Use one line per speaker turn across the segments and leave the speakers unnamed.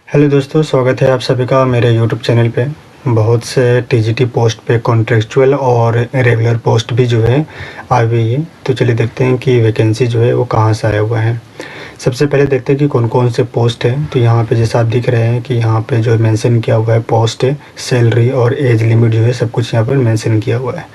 Hello दोस्तों, स्वागत है आप सभी का मेरे यूट्यूब चैनल पे। बहुत से टीजीटी पोस्ट पे कॉन्ट्रेक्चुअल और रेगुलर पोस्ट भी जो है आ गई है। तो चलिए देखते हैं कि वैकेंसी जो है वो कहाँ से आया हुआ है। सबसे पहले देखते हैं कि कौन कौन से पोस्ट है। तो यहाँ पे जैसा आप दिख रहे हैं कि यहाँ पे जो मेंशन किया हुआ है पोस्ट है, सैलरी और एज लिमिट जो है सब कुछ यहाँ पर मेंशन किया हुआ है।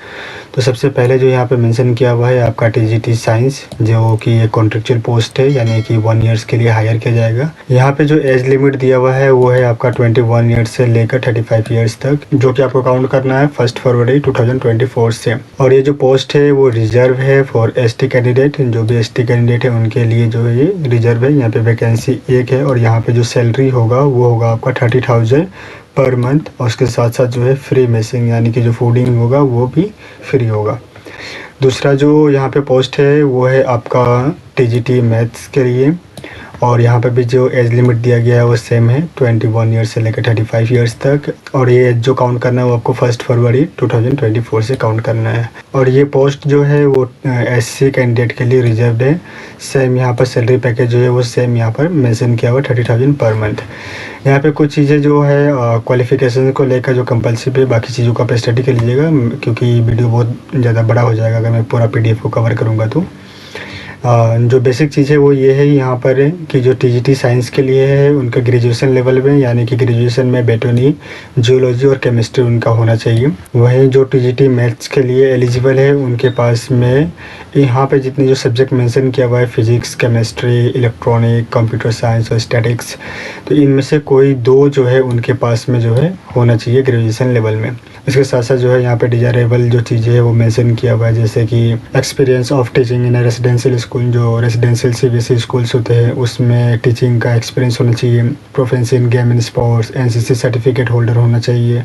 तो सबसे पहले जो यहाँ पे मेंशन किया हुआ है आपका टीजीटी साइंस, जो कि एक कॉन्ट्रेक्चुअल पोस्ट है, यानी कि 1 ईयर्स के लिए हायर किया जाएगा। यहाँ पे जो एज लिमिट दिया हुआ है वो है आपका 21 ईयर्स से लेकर 35 ईयर्स तक, जो कि आपको काउंट करना है 1 फरवरी 2024 से। और ये जो पोस्ट है वो रिजर्व है फॉर एसटी कैंडिडेट। जो भी एसटी कैंडिडेट है उनके लिए जो है ये रिजर्व है। यहाँ पे वैकेंसी एक है और यहाँ पे जो सैलरी होगा वो होगा आपका 30,000 पर मंथ। और उसके साथ साथ जो है फ्री मेसिंग, यानी कि जो फूडिंग होगा वो भी फ्री होगा। दूसरा जो यहाँ पे पोस्ट है वो है आपका टीजीटी मैथ्स के लिए। और यहाँ पे भी जो एज लिमिट दिया गया है वो सेम है, 21 ईयर्स से लेकर 35 ईयर्स तक। और ये जो काउंट करना है वो आपको 1 फरवरी 2024 से काउंट करना है। और ये पोस्ट जो है वो एससी कैंडिडेट के लिए रिजर्व है। सेम यहाँ पर सैलरी पैकेज जो है वो सेम यहाँ पर मेंशन किया हुआ 30,000 पर मंथ। यहाँ पे कुछ चीज़ें जो है क्वालिफिकेशन को लेकर जो कंपल्सरी है, बाकी चीज़ों का आप स्टडी कर लीजिएगा, क्योंकि वीडियो बहुत ज़्यादा बड़ा हो जाएगा अगर मैं पूरा पीडीएफ को कवर करूँगा तो। जो बेसिक चीज़ है वो ये है यहाँ पर कि जो टीजीटी साइंस के लिए है उनका ग्रेजुएशन लेवल में, यानी कि ग्रेजुएशन में बॉटनी, जियोलॉजी और केमिस्ट्री उनका होना चाहिए। वहीं जो टीजीटी मैथ्स के लिए एलिजिबल है उनके पास में यहाँ पे जितने जो सब्जेक्ट मेंशन किया हुआ है, physics, chemistry, electronic, computer science और स्टैटिक्स, तो इनमें से कोई 2 जो है उनके पास में जो है होना चाहिए ग्रेजुएशन लेवल में। इसके साथ साथ जो है यहाँ पे डिजायरेबल जो चीज़ें है वो मेंशन किया हुआ है, जैसे कि experience of teaching in residential school. जो रेजिडेंशियल सीबीएसई स्कूल्स होते हैं उसमें टीचिंग का एक्सपीरियंस होना चाहिए। Proficiency in game and sports, NCC certificate holder होना चाहिए।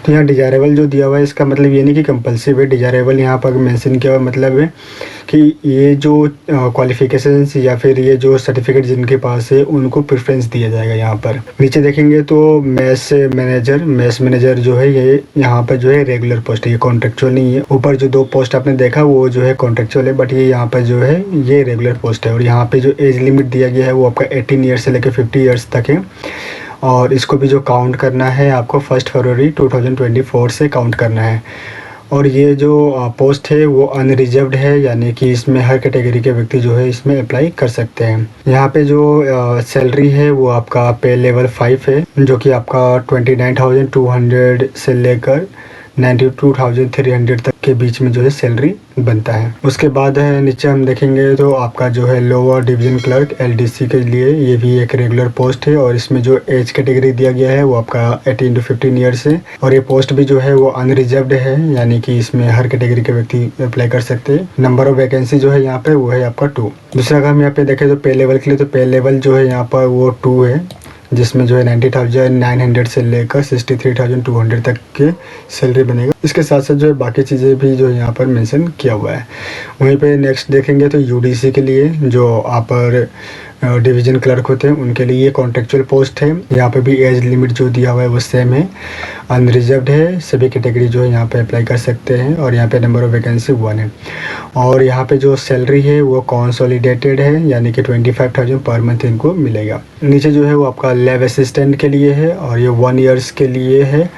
तो यहाँ डिजायरेबल जो दिया हुआ है इसका मतलब ये नहीं कि कंपल्सरी है। डिजायरेबल यहाँ पर मेंशन किया हुआ मतलब है कि ये जो क्वालिफिकेशंस या फिर ये जो सर्टिफिकेट जिनके पास है उनको प्रेफरेंस दिया जाएगा। यहाँ पर नीचे देखेंगे तो मैथ्स मैनेजर जो है ये यहाँ पर जो है रेगुलर पोस्ट है, ये कॉन्ट्रेक्चुअल नहीं है। ऊपर जो 2 पोस्ट आपने देखा वो जो है कॉन्ट्रेक्चुअल है, बट ये यहाँ पर जो है ये रेगुलर पोस्ट है। और यहाँ पे जो एज लिमिट दिया गया है वो आपका 18 ईयर्स से लेकर 50 ईयर्स तक है। और इसको भी जो काउंट करना है आपको 1 फरवरी 2024 से काउंट करना है। और ये जो पोस्ट है वो अनरिजर्व्ड है, यानी कि इसमें हर कैटेगरी के व्यक्ति जो है इसमें अप्लाई कर सकते हैं। यहाँ पे जो सैलरी है वो आपका पे लेवल 5 है, जो कि आपका 29,200 से लेकर 92,300 तक के बीच में जो है सैलरी बनता है। उसके बाद है नीचे हम देखेंगे तो आपका जो है लोअर डिवीजन क्लर्क एलडीसी के लिए ये भी एक रेगुलर पोस्ट है। और इसमें जो एज कैटेगरी दिया गया है वो आपका 18 to 15 ईयर्स है। और ये पोस्ट भी जो है वो अनरिजर्व्ड है, यानी कि इसमें हर कैटेगरी के व्यक्ति अप्लाई कर सकते हैं। नंबर ऑफ वैकेंसी जो है यहाँ पे वो है आपका 2। दूसरा अगर हम यहाँ पे देखें तो पे लेवल के लिए, तो पे लेवल जो है यहाँ पर वो 2 है, जिसमें जो है 90,900 से लेकर 63,200 तक के सैलरी बनेगा। इसके साथ साथ जो है बाकी चीज़ें भी जो यहाँ पर मेंशन किया हुआ है। वहीं पे नेक्स्ट देखेंगे तो यूडीसी के लिए जो अपर डिवीजन क्लर्क होते हैं उनके लिए ये कॉन्ट्रेक्चुअल पोस्ट है। यहाँ पे भी एज लिमिट जो दिया हुआ है वो सेम है, अनरिजर्व्ड है। सभी कैटेगरी जो है यहाँ पे अप्लाई कर सकते हैं। और यहाँ पे नंबर ऑफ वैकेंसी 1 है। और यहाँ पे जो सैलरी है वो कंसोलिडेटेड है, यानी कि 25,000 पर मंथ इनको मिलेगा। नीचे जो है वो आपका लैब असिस्टेंट के लिए है और ये 1 ईयर्स के लिए है।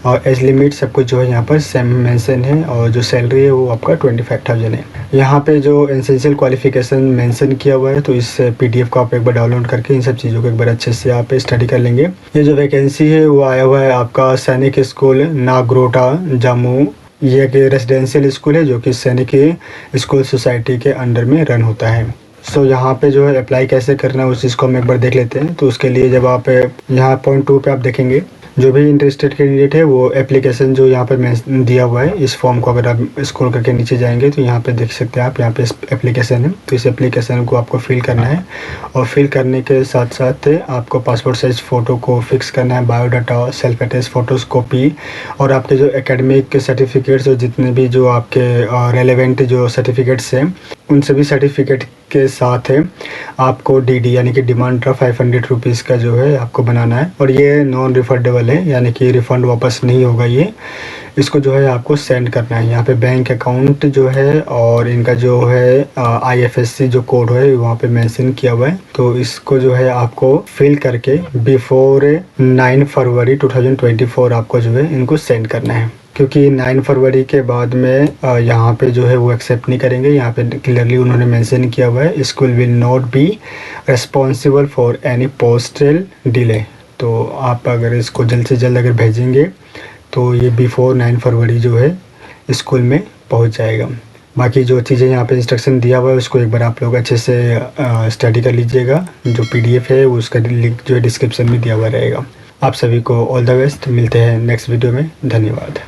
और एज लिमिट सब कुछ जो है यहाँ पर सेम मेंशन है। और जो सैलरी है वो आपका 25,000 है। यहाँ पे जो एसेंशियल क्वालिफिकेशन मेंशन किया हुआ है, तो इस पीडीएफ को आप एक बार डाउनलोड करके इन सब चीज़ों को एक बार अच्छे से आप स्टडी कर लेंगे। ये जो वैकेंसी है वो आया हुआ है आपका सैनिक स्कूल नागरोटा जम्मू। ये एक रेजिडेंशियल स्कूल है जो कि सैनिक स्कूल सोसाइटी के अंडर में रन होता है। सो यहाँ पे जो है अप्लाई कैसे करना है उस चीज़ को हम एक बार देख लेते हैं। तो उसके लिए जब आप यहाँ पॉइंट 2 पे आप देखेंगे, जो भी इंटरेस्टेड कैंडिडेट है वो एप्लीकेशन जो यहाँ पर दिया हुआ है इस फॉर्म को अगर आप स्क्रॉल करके नीचे जाएंगे तो यहाँ पे देख सकते हैं आप, यहाँ पे एप्लीकेशन है। तो इस एप्लीकेशन को आपको फिल करना है। और फिल करने के साथ साथ आपको पासपोर्ट साइज फ़ोटो को फिक्स करना है, biodata, self attest photos copy, और आपके जो एकेडमिक सर्टिफिकेट्स और जितने भी जो आपके रेलेवेंट जो सर्टिफिकेट्स हैं उन सभी सर्टिफिकेट के साथ है आपको डीडी यानी कि डिमांड ड्राफ्ट 500 रुपीज़ का जो है आपको बनाना है। और ये नॉन रिफंडेबल है, यानी कि रिफ़ंड वापस नहीं होगा ये। इसको जो है आपको सेंड करना है। यहाँ पे बैंक अकाउंट जो है और इनका जो है IFSC जो कोड है वहाँ पे मेंशन किया हुआ है। तो इसको जो है आपको फिल करके बिफोर 9 फरवरी 2024 आपको जो है इनको सेंड करना है, क्योंकि 9 फरवरी के बाद में यहाँ पे जो है वो एक्सेप्ट नहीं करेंगे। यहाँ पे क्लियरली उन्होंने मेंशन किया हुआ है, school will not be responsible for any postal delay. तो आप अगर इसको जल्द से जल्द अगर भेजेंगे तो ये बिफोर 9 फरवरी जो है स्कूल में पहुंच जाएगा। बाकी जो चीज़ें यहाँ पे इंस्ट्रक्शन दिया हुआ है उसको एक बार आप लोग अच्छे से स्टडी कर लीजिएगा। जो PDF है उसका लिंक जो है डिस्क्रिप्शन में दिया हुआ रहेगा। आप सभी को ऑल द बेस्ट। मिलते हैं नेक्स्ट वीडियो में। धन्यवाद।